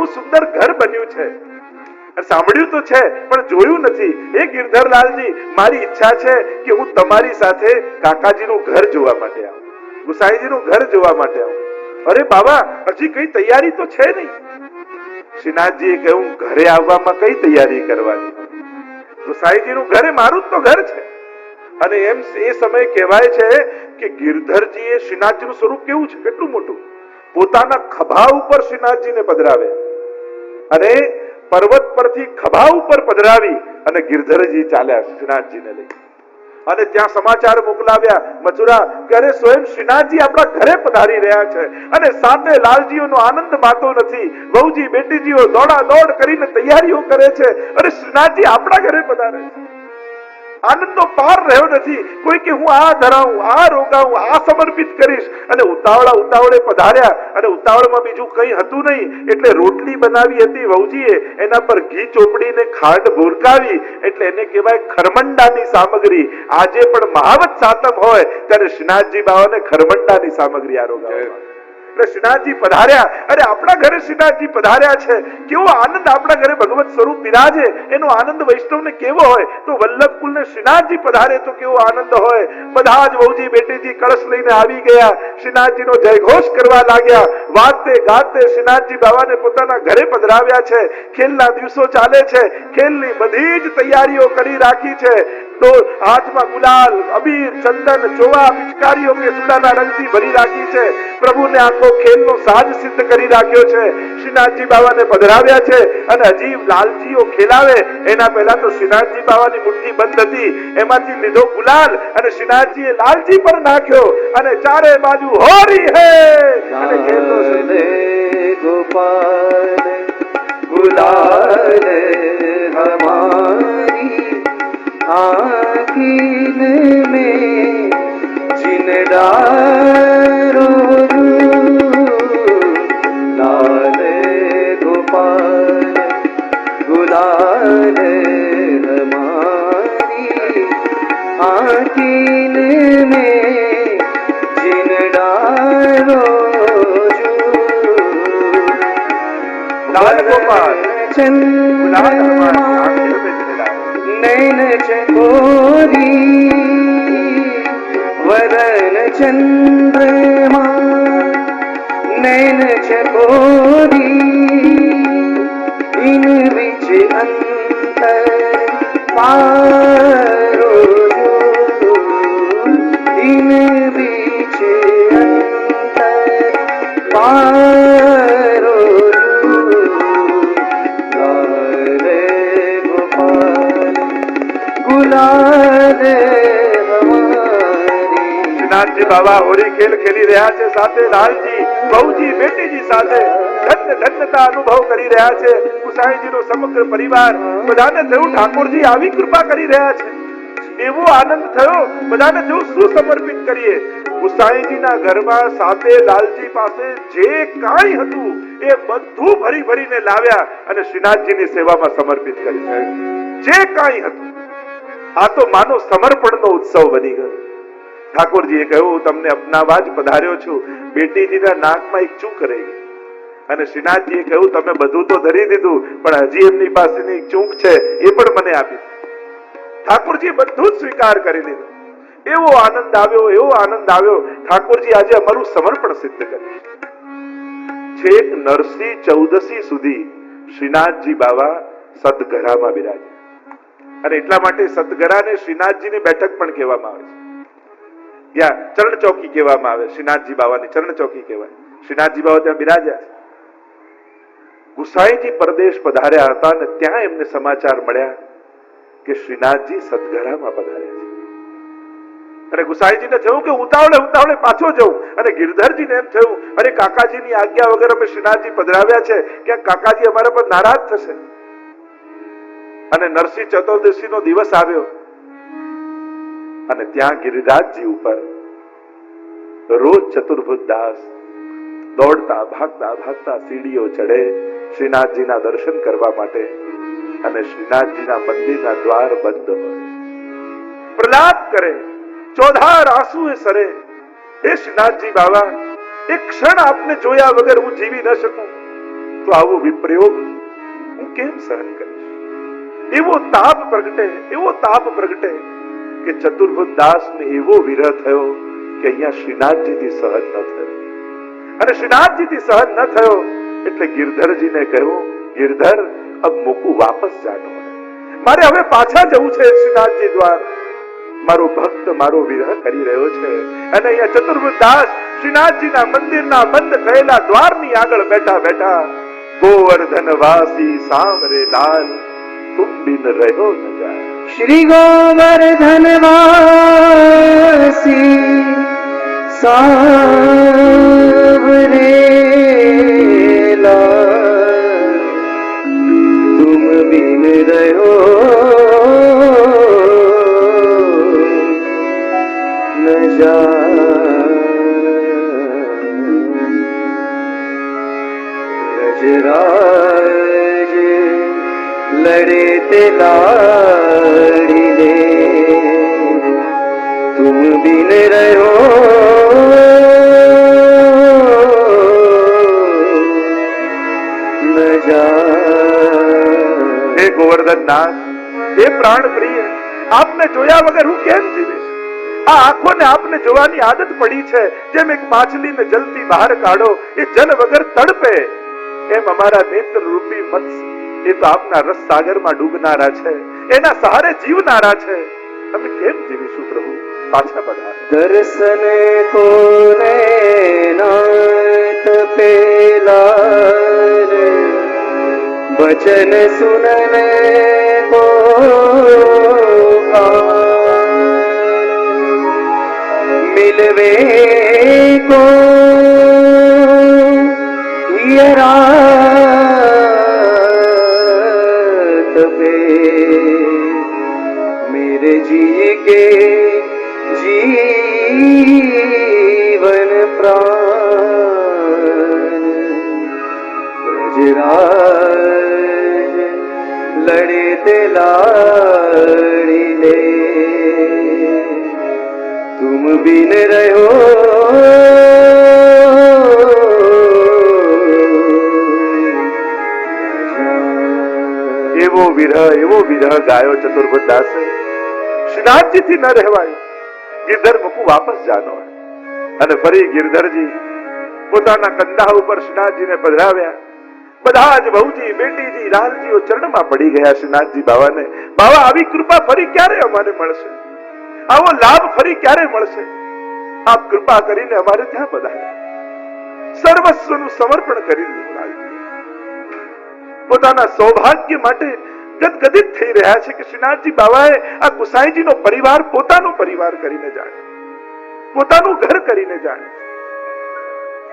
કેવું સુંદર ઘર બન્યું છે. સાંભળ્યું તો છે પણ જોયું નથી. એ ગિરધરલાલજી, મારી ઈચ્છા છે કે હું તમારી સાથે કાકાજીનું ઘર જોવા માટે આવું, ગુસાઈજીનું ઘર જોવા માટે આવું. અરે બાબા, હજી કઈ તૈયારી તો છે નહીં. શ્રીનાથજીએ કહ્યું, ઘરે આવવામાં કઈ તૈયારી કરવાની? ગુસાઈજીનું ઘર એ મારું જ તો ઘર છે. અને એમ એ સમય કહેવાય છે કે ગિરધરજીએ શ્રીનાથજીનું સ્વરૂપ કેવું છે, કેટલું મોટું. પોતાના ખભા ઉપર શ્રીનાથજીને પધરાવે અને પર્વત પરથી ખભા ઉપર પધરાવી અને ગિરધરજી ચાલ્યા શ્રીનાથજીને લઈ. અને ત્યાં સમાચાર મોકલાવ્યા મથુરા કે અરે સ્વયં શ્રીનાથજી આપણા ઘરે પધારી રહ્યા છે. અને સાથે લાલજીઓનો આનંદ માતો નથી. વહુજી બેટીજીઓ દોડા દોડ કરીને તૈયારીઓ કરે છે. અરે શ્રીનાથજી આપણા ઘરે પધારે છે. આનંદનો પાર રહ્યો નથી. કોઈ કે હું આ ધરાવું, આ રોગાવું, આ સમર્પિત કરીશ. અને ઉતાવળે પધાર્યા. અને ઉતાવળમાં બીજું કઈ હતું નહીં એટલે રોટલી બનાવી હતી વહુજીએ, એના પર ઘી ચોપડીને ખાંડ ભોરકાવી, એટલે એને કહેવાય ખરમંડાની સામગ્રી. આજે પણ મહાવત સાતમ હોય ત્યારે શ્રીનાથજી બાવાને ખરમંડાની સામગ્રી આ રોગાવવા. એટલે શ્રીનાથજી પધાર્યા. અરે આપણા ઘરે શ્રીનાથજી પધાર્યા છે. કેવો આનંદ આપણા ઘરે ભગવત સ્વરૂપ બિરાજે, એનો આનંદ વૈષ્ણવને કેવો હોય. તો વલ્લભ કુલને શ્રીનાથજી પધારે તો કેવો આનંદ હોય. બધા જ વહુજી બેટીજી કળશ લઈને આવી ગયા. શ્રીનાથજીનો જયઘોષ કરવા લાગ્યા. વાતે ગાતે શ્રીનાથજી બાવાને પોતાના ઘરે પધરાવ્યા છે. ખેલના દિવસો ચાલે છે. ખેલની બધી જ તૈયારીઓ કરી રાખી છે. તો હાથમાં ગુલાલ, અબીર, ચંદન, ચોવા, પિચકારીઓ કે સુડાના રંગથી ભરી રાખી છે. પ્રભુને આખો ખેલનો સાજ સિદ્ધ કરી રાખ્યો છે. શ્રીનાથજી બાવાને પધરાવ્યા છે. અને હજી લાલજીઓ ખેલાવે એના પહેલા તો શ્રીનાથજી બાવાની મુઠ્ઠી બંધ હતી, એમાંથી લીધો ગુલાલ અને શ્રીનાથજીએ લાલજી પર નાખ્યો. અને ચારે બાજુ હોરી હે અને ખેલનો ગોપાલ ગુલાલ હમારી आँखीन में जिन डारो लाल गोपाल गुलाल हमारी आँखीन में जिन डारो लाल गोपाल चंद्रमा नैन चकोरी वदन चंद्रमा नैन चकोरी इन बीच अंतर पारो इन बीच अंतर पारो શ્રીનાથજી બાબા હોરી ખેલ ખેલી રહ્યા છે. સાથે લાલજી, બહુજી, બેટીજી સાથે ધન્યતા અનુભવ કરી રહ્યા છે. ગુસાઈજીનો સમગ્ર પરિવાર, બધાને થયું ઠાકોરજી આવી કૃપા કરી રહ્યા છે. એવો આનંદ થયો, બધાને થયું શું સમર્પિત કરીએ. ગુસાઈજીના ઘરમાં સાથે લાલજી પાસે જે કાંઈ હતું એ બધું ભરી ભરીને લાવ્યા અને શ્રીનાથજીની સેવામાં સમર્પિત કરી. જે કાંઈ હતું આ તો માનો સમર્પણનો ઉત્સવ બની ગયો. ઠાકોરજીએ કહ્યું, હું તમને અપનાવવા જ પધાર્યો છું. બેટીજીના નાકમાં એક ચૂક રહી ગઈ. અને શ્રીનાથજીએ કહ્યું, તમે બધું તો ધરી દીધું પણ હજી એમની પાસેની ચૂક છે એ પણ મને આપી. ઠાકોરજીએ બધું જ સ્વીકાર કરી લીધું. એવો આનંદ આવ્યો, એવો આનંદ આવ્યો. ઠાકોરજી આજે અમારું સમર્પણ સિદ્ધ કર્યું. છેક નરસિંહ ચૌદસી સુધી શ્રીનાથજી બાવા સદગરામાં બિરાજ્યા. અને એટલા માટે સદગરાને શ્રીનાથજીની બેઠક પણ કહેવામાં આવે છે. ત્યાં ચરણ ચોકી કહેવામાં આવે. શ્રીનાથજી બાવાની ચરણ ચોકી કહેવાય. શ્રીનાથજી બાવા ત્યાં બિરાજ્યા છે. ગુસાઈજી પરદેશ પધાર્યા હતા અને ત્યાં એમને સમાચાર મળ્યા કે શ્રીનાથજી સદગરામાં પધાર્યા છે. અને ગુસાઈજીને થયું કે ઉતાવળે પાછો જવું. અને ગિરધરજીને એમ થયું, અરે કાકાજીની આજ્ઞા વગર અમે શ્રીનાથજી પધરાવ્યા છે, ક્યાંક કાકાજી અમારા પર નારાજ થશે. અને નરસિંહ ચતુર્દશી નો દિવસ આવ્યો અને ત્યાં ગિરિરાજજી ઉપર રોજ ચતુર્ભુજ દાસ દોડતા ભાગતા સીડીઓ ચડે શ્રીનાથજીના દર્શન કરવા માટે. અને શ્રીનાથજીના મંદિરના દ્વાર બંધ હોય. પ્રલાપ કરે, ચોધાર આંસુએ સરે, હે શ્રીનાથજી બાવા, એક ક્ષણ આપને જોયા વગર હું જીવી ન શકું. તો આવો વિપ્રયોગ હું કેમ સહન કરીશ? એવો તાપ પ્રગટે કે ચતુર્ભુજ દાસને એવો વિરહ થયો કે અહીંયા શ્રીનાથજીથી સહન ન થયો. અને શ્રીનાથજીથી સહન ન થયો એટલે ગિરધરજીને કહ્યું, ગિરધર અબ મૂકું વાપસ જાનો, મારે હવે પાછા જવું છે શ્રીનાથજી દ્વાર. મારો ભક્ત મારો વિરહ કરી રહ્યો છે. અને અહીંયા ચતુર્ભુજ દાસ શ્રીનાથજીના મંદિરના બંધ થયેલા દ્વારની આગળ બેઠા બેઠા ગોવર્ધન વાસી સામરે લાલ તુમ બિન રહ્યો ન જાય. श्री गोवर्धन वासी सांवरे लाल तुम बिन रहो न रजराज लड़े ते लाड़ी दे तुम बिन रहो न जा. હે ગોવર્ધનનાથ, હે પ્રાણ પ્રિય, આપને જોયા વગર હું કેમ જીવીશ? આ આંખોને આપને જોવાની આદત પડી છે. જેમ એક માછલીને જલથી બહાર કાઢો એ જલ વગર તડપે, એમ અમારા નેત્ર રૂપી મત્સ્ય એ તો આપના રસ સાગરમાં ડૂબનારા છે, એના સહારે જીવનારા છે. અમે કેમ જીવીશું પ્રભુ? પાછા પધારો. दर्शन को नैनात पेलार वचन सुनने को मिलवे को रात पे मेरे जी के जीवन प्राण ब्रजराज लड़े ते लाड़ी ले तुम बिन रहो એવો વિરહ ગાયો ચતુર્ભુજ દાસે. શ્રીનાથજીથી ન રહેવાય. ગિરધર મૂકું વાપસ જાનો. અને ફરી ગિરધરજી પોતાના કંધા ઉપર શ્રીનાથજીને પધરાવ્યા. બધા જ ભૌજી બેટીજી લાલજીઓ ચરણમાં પડી ગયા શ્રીનાથજી બાવાને. બાવા, આવી કૃપા ફરી ક્યારે અમારે મળશે? આવો લાભ ફરી ક્યારે મળશે? આપ કૃપા કરીને અમારે ત્યાં પધાર્યા. સર્વસ્વનું સમર્પણ કરી દીધું લાલજી. પોતાના સૌભાગ્ય માટે ગદગદિત થઈ રહ્યા છે કે શ્રીનાથજી બાવાએ આ ગુસાઈજીનો પરિવાર પોતાનો પરિવાર કરીને જાણે, પોતાનું ઘર કરીને જાણે.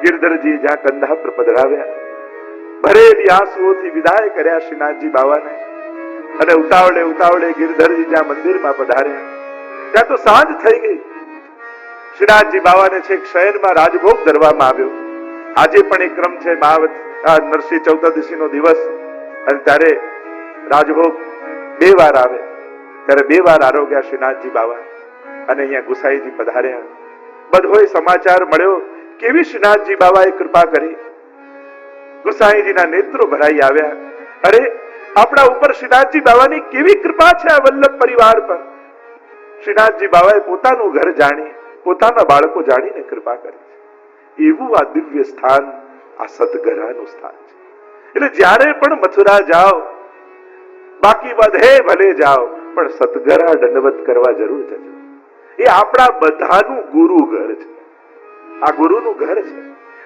ગિરધરજી જ્યાં કંધા પર પધરાવ્યા, ભરેલી આંસુઓથી વિદાય કર્યા શ્રીનાથજી બાવાને. અને ઉતાવળે ઉતાવળે ગિરધરજી જ્યાં મંદિરમાં પધાર્યા ત્યાં તો સાંજ થઈ ગઈ. શ્રીનાથજી બાવાને છેક શયનમાં રાજભોગ ધરવામાં આવ્યો. આજે પણ એક ક્રમ છે, નરસિંહ ચૌદશીનો દિવસ, અને ત્યારે રાજભોગ 2 વાર આવે. ત્યારે 2 વાર આરોગ્યા શ્રીનાથજી બાવા. અને અહીંયા ગુસાઈજી પધાર્યા. બધોય સમાચાર મળ્યો કેવી શ્રીનાથજી બાવાએ કૃપા કરી. ગુસાઈજીના નેત્રો ભરાઈ આવ્યા. અરે, આપણા ઉપર શ્રીનાથજી બાવાની કેવી કૃપા છે આ વલ્લભ પરિવાર પર. શ્રીનાથજી બાવાએ પોતાનું ઘર જાણી, પોતાના બાળકો જાણીને કૃપા કરી. એવું આ દિવ્ય સ્થાન, આ સતગરાનું સ્થાન છે. એટલે જ્યારે પણ મથુરા જાઓ, બાકી બધે ભલે જાઓ, પણ સતગરા દંડવત કરવા જરૂર જજો. એ આપણા બધાનું ગુરુ ઘર છે. આ ગુરુનું ઘર છે.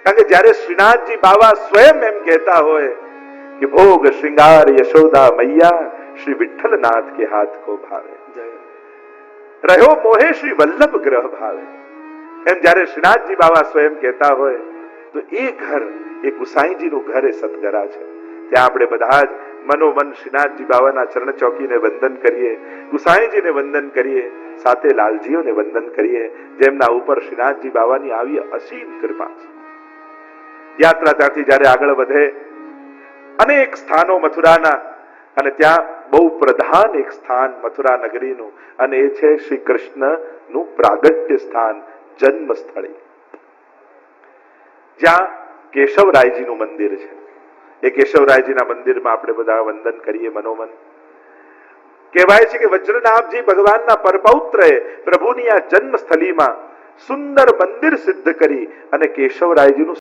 કારણ કે જ્યારે શ્રીનાથજી બાવા સ્વયં એમ કહેતા હોય કે ભોગ શ્રૃંગાર યશોદા મૈયા શ્રી વિઠ્ઠલનાથ કે હાથ કો ભાવે, રહ્યો મોહે શ્રી વલ્લભ ગ્રહ ભાવે, એમ જ્યારે શ્રીનાથજી બાવા સ્વયં કહેતા હોય તો એ ઘર, એ ગુસાઈજીનું ઘર એ સતગરા છે. ત્યાં આપણે બધા જ મનોમન શ્રીનાથજી બાવાના ચરણ ચોકીને વંદન કરીએ, ગુસાઈજીને વંદન કરીએ, સાથે લાલજીઓને વંદન કરીએ, જેમના ઉપર શ્રીનાથજી બાવાની આવી અસીમ કૃપા છે. યાત્રા ત્યાંથી જ્યારે આગળ વધે, અનેક સ્થાનો મથુરાના, અને ત્યાં બહુ પ્રધાન એક સ્થાન મથુરા નગરીનું, અને એ છે શ્રી કૃષ્ણનું પ્રાગટ્ય સ્થાન, જન્મ સ્થળે, જ્યાં કેશવરાયજીનું મંદિર છે. એ કેશવરાયજીના મંદિરમાં આપણે બધા વંદન કરીએ મનોમન. કહેવાય છે કે વજ્રનાભજી ભગવાનના પરપૌત્રએ પ્રભુની આ જન્મસ્થળીમાં સુંદર મંદિર સિદ્ધ કરી અને કેશવરાયજીનું